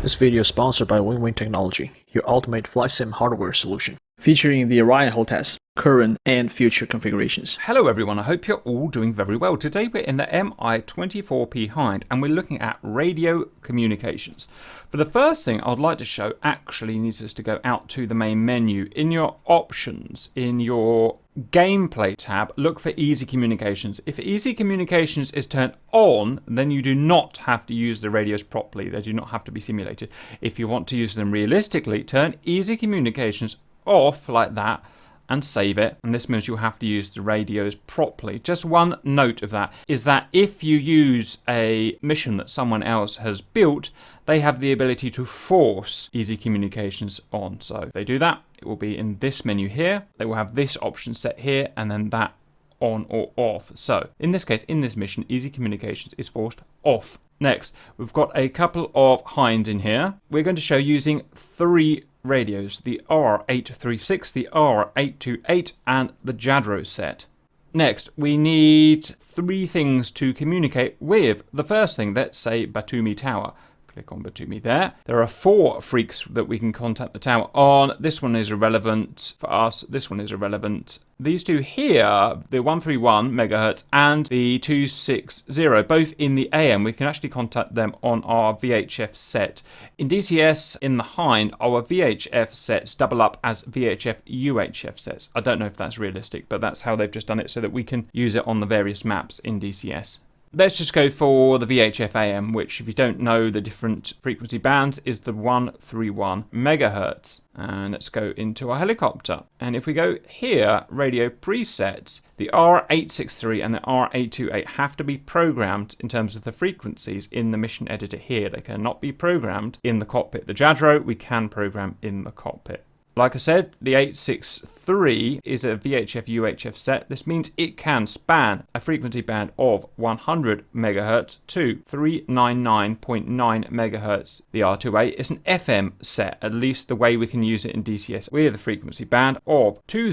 This video is sponsored by Wing Technology, your ultimate flight sim hardware solution, featuring the Orion hull test, current and future configurations. Hello everyone, I hope you're all doing very well. Today we're in the Mi-24P Hind and we're looking at radio communications. But the first thing I'd like to show actually needs us to go out to the main menu. In your options, in your gameplay tab, look for easy communications. If easy communications is turned on, then you do not have to use the radios properly. They do not have to be simulated. If you want to use them realistically, turn easy communications off like that and save it, and this means you'll have to use the radios properly. Just one note of that is that if you use a mission that someone else has built, they have the ability to force easy communications on. So if they do that, it will be in this menu here. They will have this option set here and then that on or off. So in this case, in this mission, easy communications is forced off. Next, we've got a couple of Hinds in here. We're going to show using three radios, the R-863, the R-828 and the Jadro set. Next, we need three things to communicate with. The first thing, let's say Batumi Tower. Click on Batumi there. There are four freaks that we can contact the tower on. This one is irrelevant for us. This one is irrelevant. These two here, the 131 megahertz and the 260, both in the AM, we can actually contact them on our VHF set. In DCS, in the Hind, our VHF sets double up as VHF UHF sets. I don't know if that's realistic, but that's how they've just done it so that we can use it on the various maps in DCS. Let's just go for the VHF AM, which, if you don't know the different frequency bands, is the 131 megahertz. And let's go into our helicopter. And if we go here, radio presets, the R-863 and the R-828 have to be programmed in terms of the frequencies in the mission editor here. They cannot be programmed in the cockpit. The Jadro, we can program in the cockpit. Like I said, the 863 is a VHF UHF set. This means it can span a frequency band of 100 MHz to 399.9 MHz. The R28 is an FM set, at least the way we can use it in DCS, with a frequency band of 20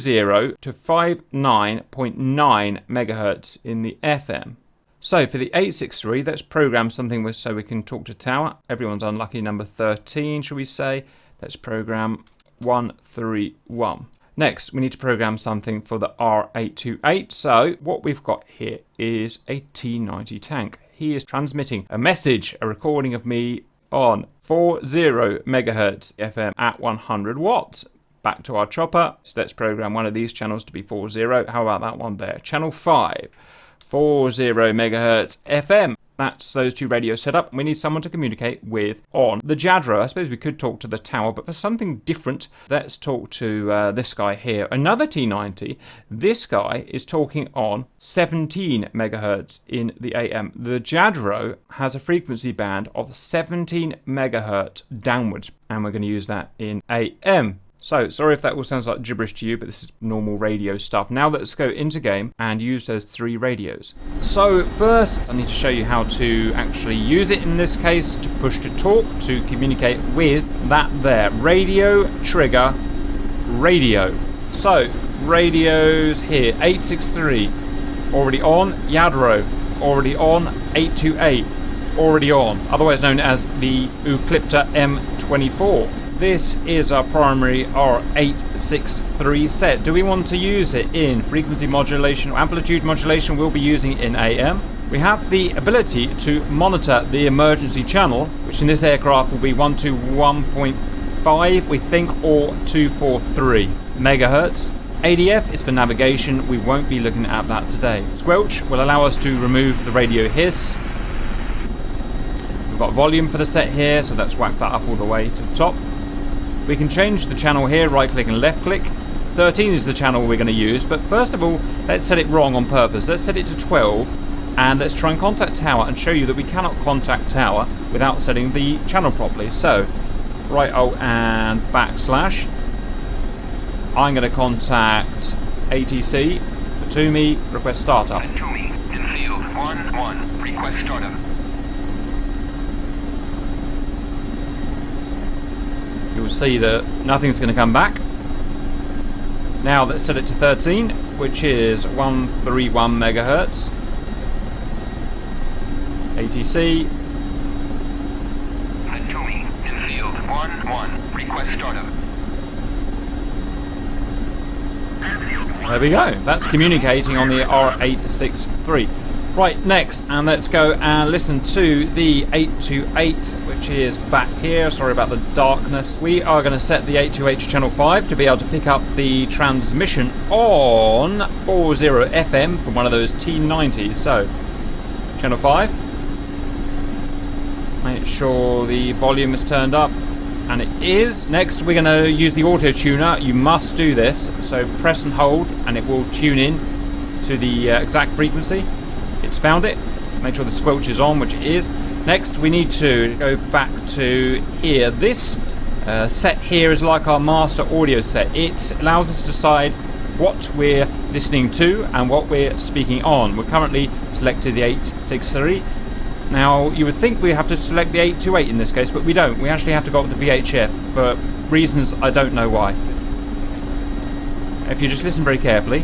to 59.9 MHz in the FM. So for the 863, let's program something so we can talk to tower. Everyone's unlucky number 13, shall we say. Let's program 131. Next, we need to program something for the R-828. So what we've got here is a T-90 tank. He is transmitting a message, a recording of me on 40 megahertz FM at 100 watts. Back to our chopper. So let's program one of these channels to be 40. How about that one there? Channel 5, 40 megahertz FM. That's those two radios set up. We need someone to communicate with on the Jadro. I suppose we could talk to the tower, but for something different, let's talk to this guy here. Another T90. This guy is talking on 17 megahertz in the AM. The Jadro has a frequency band of 17 megahertz downwards, and we're going to use that in AM. So, sorry if that all sounds like gibberish to you, but this is normal radio stuff. Now let's go into game and use those three radios. So first, I need to show you how to actually use it in this case, to push to talk, to communicate with that there. Radio, trigger, radio. So, radios here, 863, already on, Yadro, already on, 828, already on, otherwise known as the Euclipta M24. This is our primary R-863 set. Do we want to use it in frequency modulation or amplitude modulation? We'll be using it in AM. We have the ability to monitor the emergency channel, which in this aircraft will be 121.5, we think, or 243 megahertz. ADF is for navigation. We won't be looking at that today. Squelch will allow us to remove the radio hiss. We've got volume for the set here, so let's whack that up all the way to the top. We can change the channel here, right click and left click. 13 is the channel we're going to use, but first of all, let's set it wrong on purpose. Let's set it to 12, and let's try and contact tower and show you that we cannot contact tower without setting the channel properly. So, right alt and backslash. I'm going to contact ATC, Batumi, request startup. Batumi, in field 1-1, request startup. You'll see that nothing's going to come back. Now let's set it to 13, which is 131 megahertz. ATC. 1-1. Request startup. There we go. That's communicating on the R-863. Right, next, and let's go and listen to the 828, which is back here. Sorry about the darkness. We are going to set the 828 to channel 5 to be able to pick up the transmission on 40 FM from one of those T90s. So, channel 5. Make sure the volume is turned up. And it is. Next, we're going to use the auto tuner. You must do this. So press and hold, and it will tune in to the exact frequency. It's found it. Make sure the squelch is on, which it is. Next, we need to go back to here. This set here is like our master audio set. It allows us to decide what we're listening to and what we're speaking on. We're currently selected the 863. Now, you would think we have to select the 828 in this case, but we don't. We actually have to go up to VHF for reasons I don't know why. If you just listen very carefully.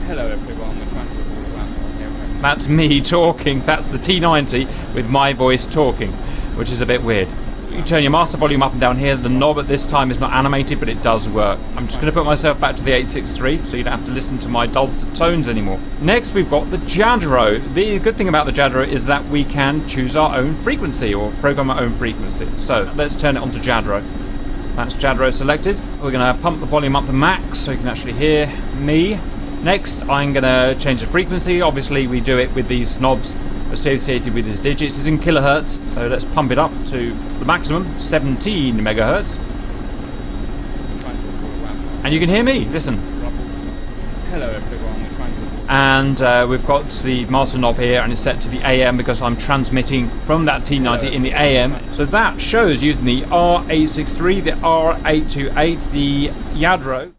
Hello everyone, we're trying to record a laptop. That's me talking. That's the T90 with my voice talking, which is a bit weird. You turn your master volume up and down here. The knob at this time is not animated, but it does work. I'm just going to put myself back to the 863 so you don't have to listen to my dulcet tones anymore. Next, we've got the Jadro. The good thing about the Jadro is that we can choose our own frequency or program our own frequency. So let's turn it on to Jadro. That's Jadro selected. We're going to pump the volume up to max so you can actually hear me. Next, I'm going to change the frequency. Obviously, we do it with these knobs associated with his digits. It's in kilohertz, so let's pump it up to the maximum, 17 megahertz. And you can hear me. Listen. Hello everyone, we're trying to record. And we've got the master knob here, and it's set to the AM because I'm transmitting from that T90 in the AM. So that shows using the R-863, the R-828, the Yadro.